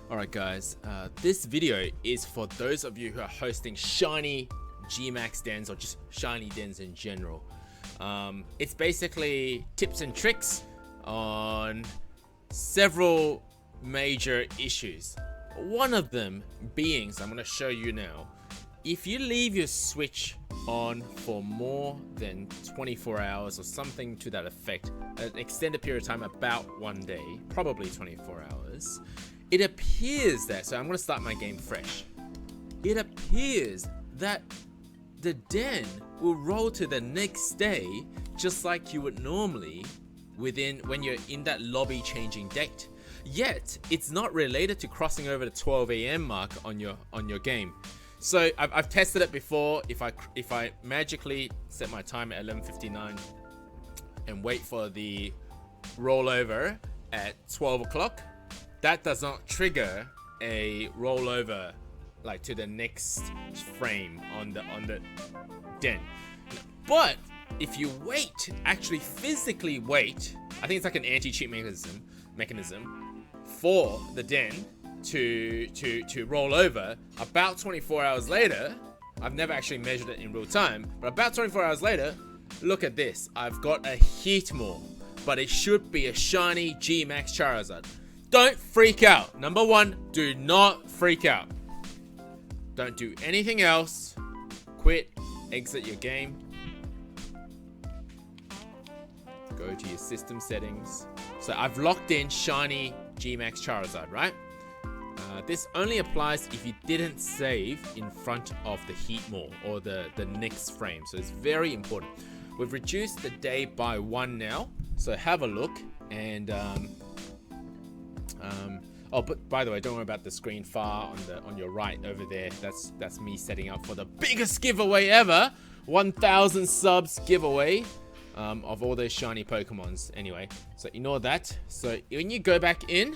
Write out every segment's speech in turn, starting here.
Alright guys, this video is for those of you who are hosting shiny GMax dens or just shiny dens in general. It's basically tips and tricks on several major issues. One of them being, so I'm going to show you now, if you leave your switch on for more than 24 hours or something to that effect, an extended period of time, about 1 day, probably 24 hours, it appears that, so I'm going to start my game fresh, it appears that the den will roll to the next day just like you would normally when you're in that lobby changing date. Yet it's not related to crossing over the 12 AM mark on your game. So I've tested it before. If I magically set my time at 11:59 and wait for the rollover at 12 o'clock, that does not trigger a rollover like to the next frame on the den. But if you wait, actually physically wait, I think it's like an anti-cheat mechanism for the den to roll over about 24 hours later. I've never actually measured it in real time, but about 24 hours later, look at this. I've got a Heatmore, but it should be a shiny GMax Charizard. Don't freak out. Number one, do not freak out. Don't do anything else. Quit, exit your game. Go to your system settings. So I've locked in shiny GMax Charizard, right? This only applies if you didn't save in front of the Heatmore or the next frame. So it's very important. We've reduced the day by 1 now. So have a look and oh, but by the way, don't worry about the screen far on your right over there. That's me setting up for the biggest giveaway ever, 1,000 subs giveaway of all those shiny Pokemons. Anyway, so ignore that. So when you go back in,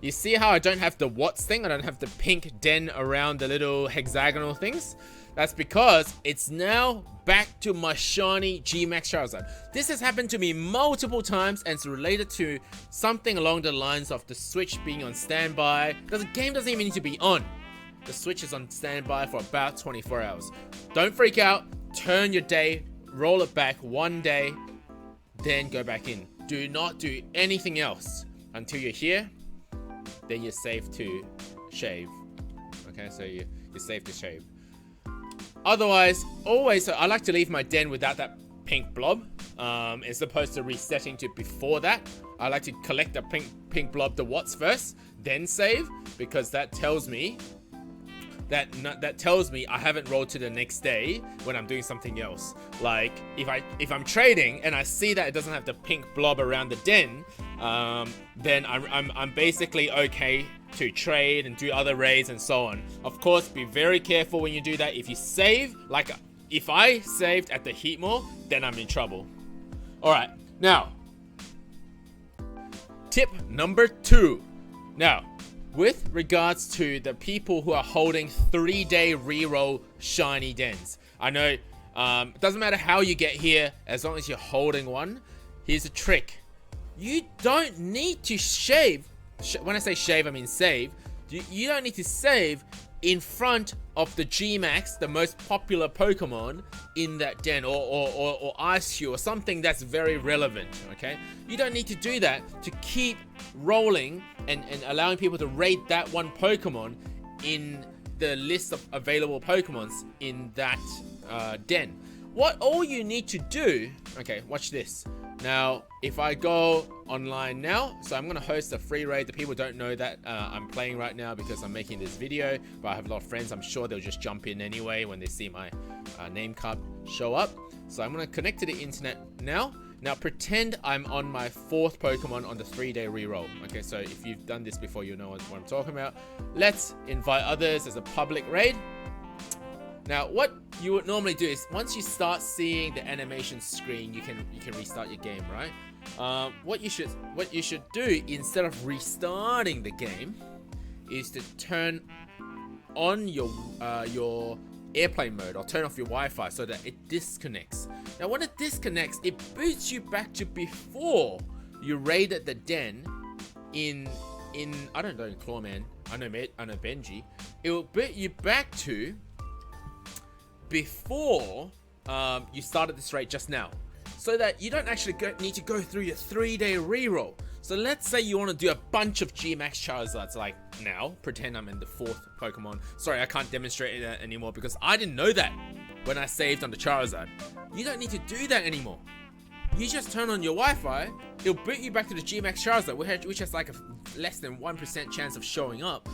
you see how I don't have the watts thing? I don't have the pink den around the little hexagonal things. That's because it's now back to my shiny GMax Charizard. This has happened to me multiple times and it's related to something along the lines of the Switch being on standby. The game doesn't even need to be on. The Switch is on standby for about 24 hours. Don't freak out. Turn your day, roll it back 1 day, then go back in. Do not do anything else until you're here. Then you're safe to shave. Okay, so you're safe to shave. Otherwise, always, so I like to leave my den without that pink blob, as opposed to resetting to before that. I like to collect the pink blob, the watts first, then save, because that tells me I haven't rolled to the next day when I'm doing something else. Like if I'm trading and I see that it doesn't have the pink blob around the den, then I'm basically okay to trade and do other raids and so on. Of course, be very careful when you do that. If you save, like if I saved at the Heatmore, then I'm in trouble. All right, now tip number 2. Now, with regards to the people who are holding 3-day reroll shiny dens, I know it doesn't matter how you get here as long as you're holding one. Here's a trick. You don't need to shave. When I say shave, I mean save. You don't need to save in front of the GMax, the most popular Pokemon in that den, or Ice or something that's very relevant, okay? You don't need to do that to keep rolling and allowing people to rate that one Pokemon in the list of available Pokemons in that den. All you need to do, okay, watch this. Now, if I go online now, so I'm going to host a free raid. The people don't know that I'm playing right now because I'm making this video, but I have a lot of friends. I'm sure they'll just jump in anyway when they see my name card show up. So I'm going to connect to the internet now. Now, pretend I'm on my 4th Pokemon on the 3-day reroll. Okay, so if you've done this before, you know what I'm talking about. Let's invite others as a public raid. Now, what you would normally do is once you start seeing the animation screen, you can restart your game, right? What you should do instead of restarting the game is to turn on your airplane mode or turn off your Wi-Fi so that it disconnects. Now, when it disconnects, it boots you back to before you raided the den in I don't know, Clawman. I know Benji, it will put you back to before you started this raid just now, so that you don't actually need to go through your 3-day reroll. So let's say you want to do a bunch of GMax Charizards like now. Pretend I'm in the 4th Pokemon. Sorry, I can't demonstrate it anymore because I didn't know that when I saved on the Charizard. You don't need to do that anymore. You just turn on your Wi-Fi, it'll boot you back to the GMax Charizard, which has like a less than 1% chance of showing up.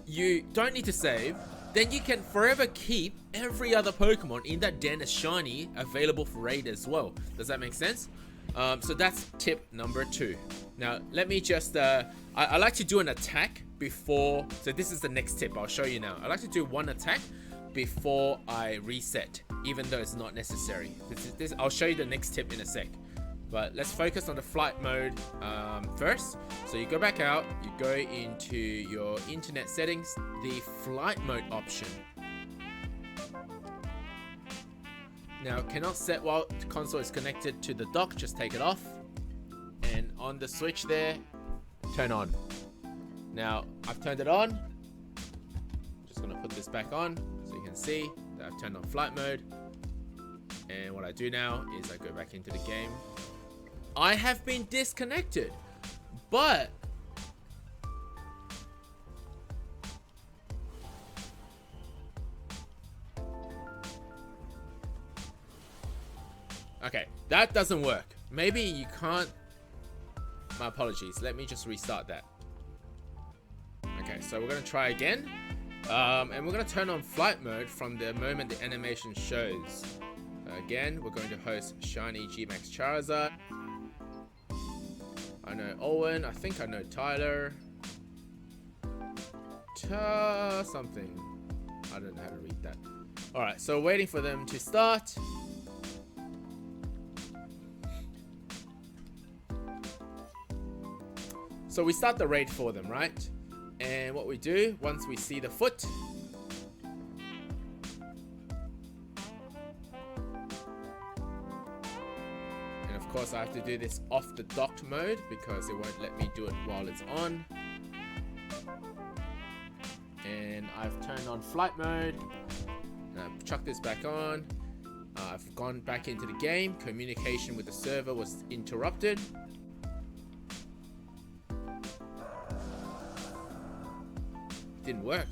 You don't need to save. Then you can forever keep every other Pokemon in that den as shiny available for raid as well. Does that make sense? So that's tip number 2. Now, let me just, I like to do an attack before, so this is the next tip I'll show you now. I like to do one attack before I reset, even though it's not necessary. I'll show you the next tip in a sec. But let's focus on the flight mode first. So you go back out, you go into your internet settings, the flight mode option. Now, cannot set while the console is connected to the dock, just take it off. And on the switch there, turn on. Now, I've turned it on. Just gonna put this back on so you can see that I've turned on flight mode. And what I do now is I go back into the game. I have been disconnected, but okay, that doesn't work. Maybe you can't. My apologies. Let me just restart that. Okay, so we're gonna try again, and we're gonna turn on flight mode from the moment the animation shows. Again, we're going to host shiny GMax Charizard. I know Owen. I think I know Tyler. Something. I don't know how to read that. All right, so waiting for them to start. So we start the raid for them, right? And what we do, once we see the foot, and of course I have to do this off the docked mode because it won't let me do it while it's on. And I've turned on flight mode. And I've chucked this back on. I've gone back into the game. Communication with the server was interrupted. Didn't work.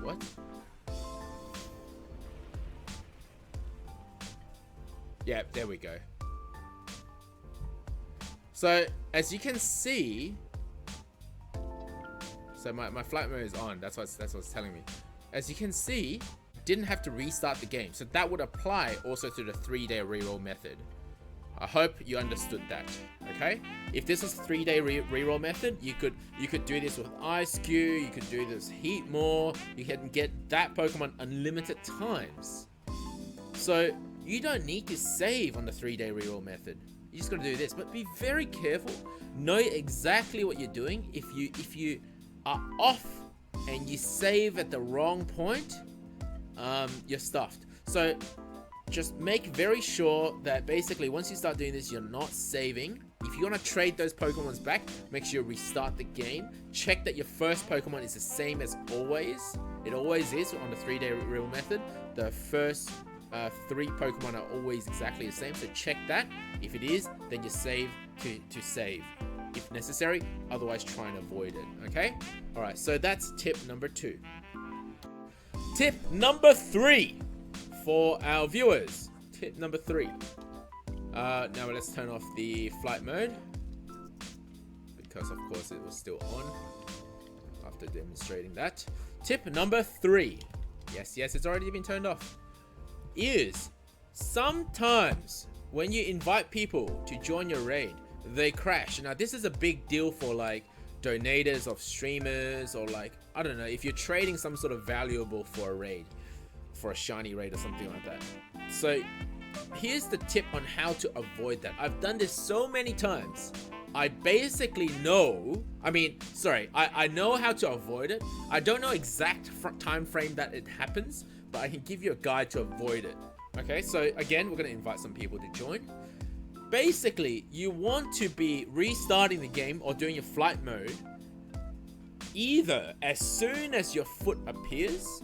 What? Yeah, there we go. So as you can see, so my flight mode is on. That's what it's telling me. As you can see, didn't have to restart the game. So that would apply also to the 3-day reroll method. I hope you understood that. Okay, if this is 3-day reroll method, you could do this with Ice Cube, you could do this Heat More, you can get that Pokemon unlimited times. So you don't need to save on the 3-day reroll method. You just gotta do this, but be very careful. Know exactly what you're doing. If you are off and you save at the wrong point, you're stuffed. So just make very sure that basically once you start doing this, you're not saving. If you want to trade those Pokemons back, make sure you restart the game. Check that your first Pokemon is the same as always. It always is on the 3-day reroll method. The first 3 Pokemon are always exactly the same. So check that. If it is, then you save to save if necessary. Otherwise, try and avoid it. Okay? All right. So that's tip number 2. Tip number 3. For our viewers, tip number 3. Now let's turn off the flight mode because of course it was still on after demonstrating that. Tip number 3, yes, it's already been turned off, is sometimes when you invite people to join your raid, they crash. Now this is a big deal for like donators of streamers, or like, I don't know, if you're trading some sort of valuable for a raid, for a shiny raid or something like that. So here's the tip on how to avoid that. I've done this so many times. I basically know, I know how to avoid it. I don't know exact time frame that it happens, but I can give you a guide to avoid it. Okay, so again, we're gonna invite some people to join. Basically, you want to be restarting the game or doing your flight mode either as soon as your foot appears,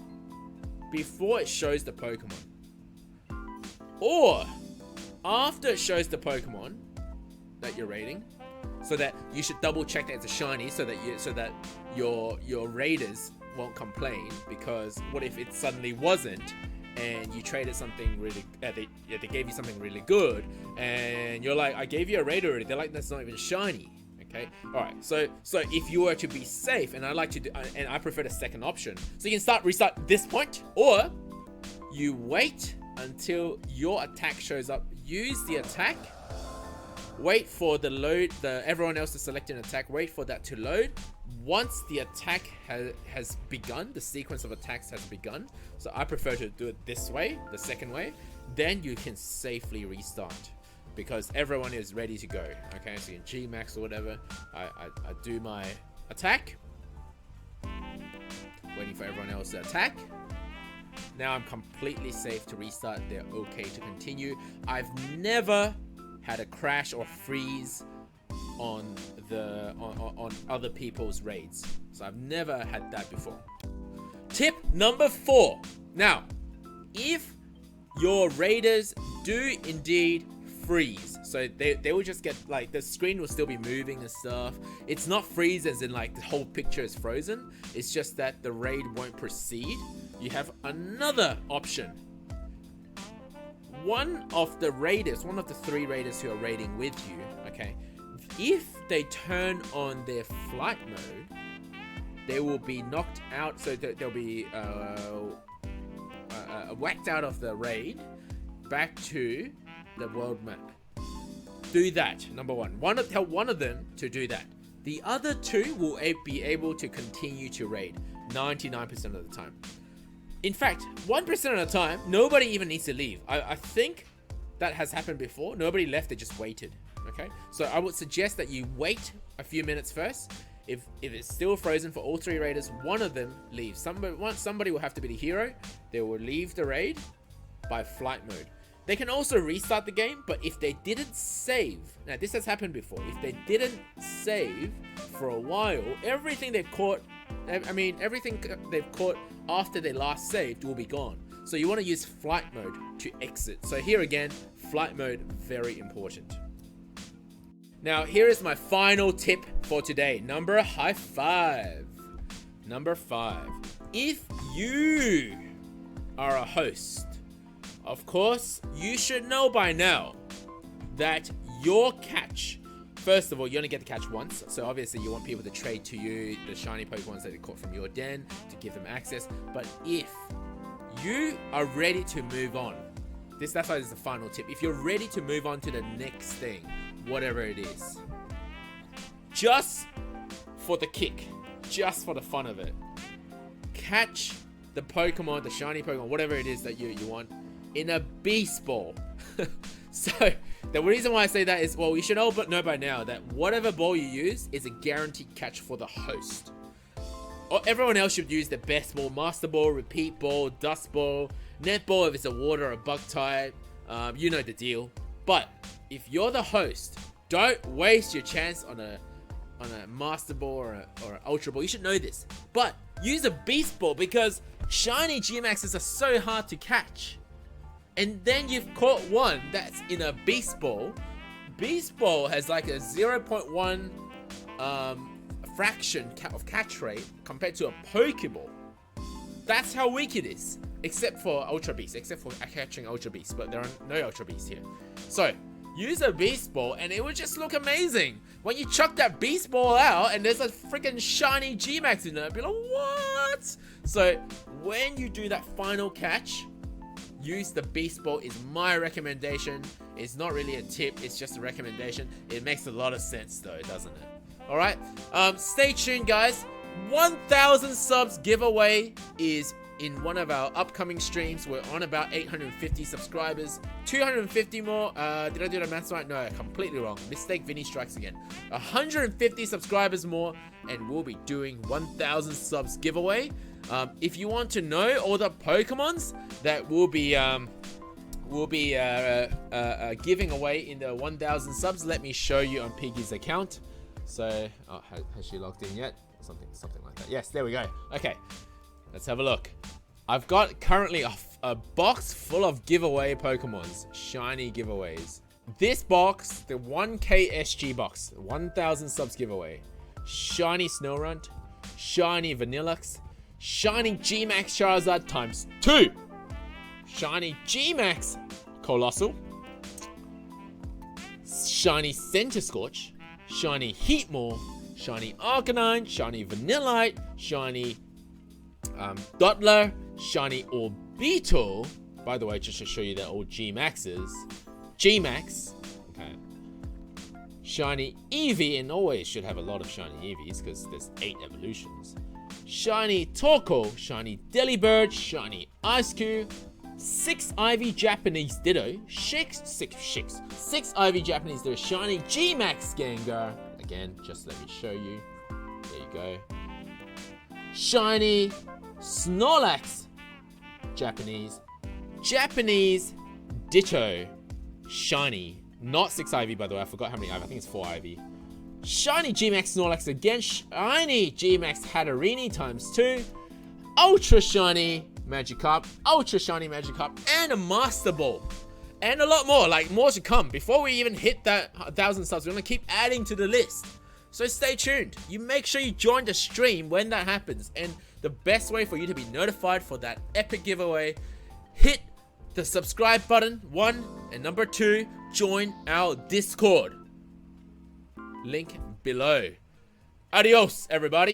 before it shows the Pokemon, or after it shows the Pokemon that you're raiding, so that you should double check that it's a shiny, so that your raiders won't complain, because what if it suddenly wasn't, and you traded something really, they gave you something really good, and you're like, I gave you a raider already. They're like, that's not even shiny. Okay, all right. So if you were to be safe, and I prefer the second option, so you can restart this point, or you wait until your attack shows up. Use the attack. Wait for the load. Everyone else to select an attack. Wait for that to load. Once the attack has begun, the sequence of attacks has begun. So I prefer to do it this way, the second way. Then you can safely restart, because everyone is ready to go. Okay, so in GMax or whatever, I do my attack, waiting for everyone else to attack. Now I'm completely safe to restart. They're okay to continue. I've never had a crash or freeze on other people's raids, so I've never had that before. Tip number 4. Now, if your raiders do indeed freeze, so they will just get, like, the screen will still be moving and stuff. It's not freeze as in like the whole picture is frozen. It's just that the raid won't proceed. You have another option. One of the 3 raiders who are raiding with you, okay, if they turn on their flight mode, they will be knocked out. So they'll be whacked out of the raid back to the world map. Do that, number 1. Tell one of them to do that. The other 2 will be able to continue to raid 99% of the time. In fact, 1% of the time, nobody even needs to leave. I think that has happened before. Nobody left, they just waited. Okay, so I would suggest that you wait a few minutes first. If it's still frozen for all 3 raiders, one of them leaves. Somebody will have to be the hero. They will leave the raid by flight mode. They can also restart the game, but if they didn't save, now this has happened before, if they didn't save for a while, everything they've caught after they last saved will be gone. So you want to use flight mode to exit. So here again, flight mode, very important. Now here is my final tip for today. Number 5. Number 5. If you are a host, of course, you should know by now that your catch, first of all, you only get to catch once. So obviously you want people to trade to you the shiny Pokemons that they caught from your den to give them access. But if you are ready to move on, that's why this is the final tip. If you're ready to move on to the next thing, whatever it is, just for the kick, just for the fun of it, catch the Pokemon, the shiny Pokemon, whatever it is that you want, in a beast ball. So the reason why I say that is, well, you should all know by now that whatever ball you use is a guaranteed catch for the host. Or everyone else should use the best ball: master ball, repeat ball, dust ball, net ball if it's a water or bug type. You know the deal. But if you're the host, don't waste your chance on a master ball or an ultra ball. You should know this. But use a beast ball, because shiny GMaxes are so hard to catch. And then you've caught one that's in a beast ball. Beast ball has like a 0.1 fraction of catch rate compared to a Pokeball. That's how weak it is. Except for Ultra Beast, except for catching Ultra Beast, but there are no Ultra Beasts here. So use a Beast Ball and it will just look amazing. When you chuck that Beast Ball out and there's a freaking shiny GMax in it, be like, what? So when you do that final catch, use the Beast Ball is my recommendation. It's not really a tip, it's just a recommendation. It makes a lot of sense though, doesn't it? Alright, stay tuned guys. 1,000 subs giveaway is in one of our upcoming streams. We're on about 850 subscribers. 250 more. Did I do the maths right? No, completely wrong. Mistake, Vinny strikes again. 150 subscribers more, and we'll be doing 1,000 subs giveaway. If you want to know all the Pokemons that we'll be giving away in the 1,000 subs, let me show you on Piggy's account. So, oh, has she logged in yet? Something like that. Yes, there we go. Okay, let's have a look. I've got currently a box full of giveaway Pokemons, shiny giveaways. This box, the 1K SG box, 1000 subs giveaway. Shiny Snorunt, shiny Vanillux, shiny GMax Charizard times 2, shiny GMax Colossal, shiny Centiskorch, shiny Heatmore, shiny Arcanine, shiny Vanillite, shiny Dottler, shiny Orbeetle. By the way, just to show you they're all GMaxes. GMax, okay. Shiny Eevee, and always should have a lot of shiny Eevees because there's 8 evolutions. Shiny Torkoal, shiny Delibird, shiny Ice-Cube, 6 Ivy Japanese Ditto, 6 Ivy Japanese Ditto, shiny GMax Gengar. Again, just let me show you. There you go. Shiny Snorlax, Japanese Ditto, shiny, not 6 Ivy by the way, I forgot how many Ivy, I think it's 4 Ivy. Shiny GMax Snorlax again, shiny GMax Hatterini times 2, ultra shiny Magikarp, and a Master Ball. And a lot more, like more to come. Before we even hit that 1000 subs, we're gonna keep adding to the list. So stay tuned. You make sure you join the stream when that happens. And the best way for you to be notified for that epic giveaway, hit the subscribe button, 1, and number 2, join our Discord. Link below. Adios, everybody.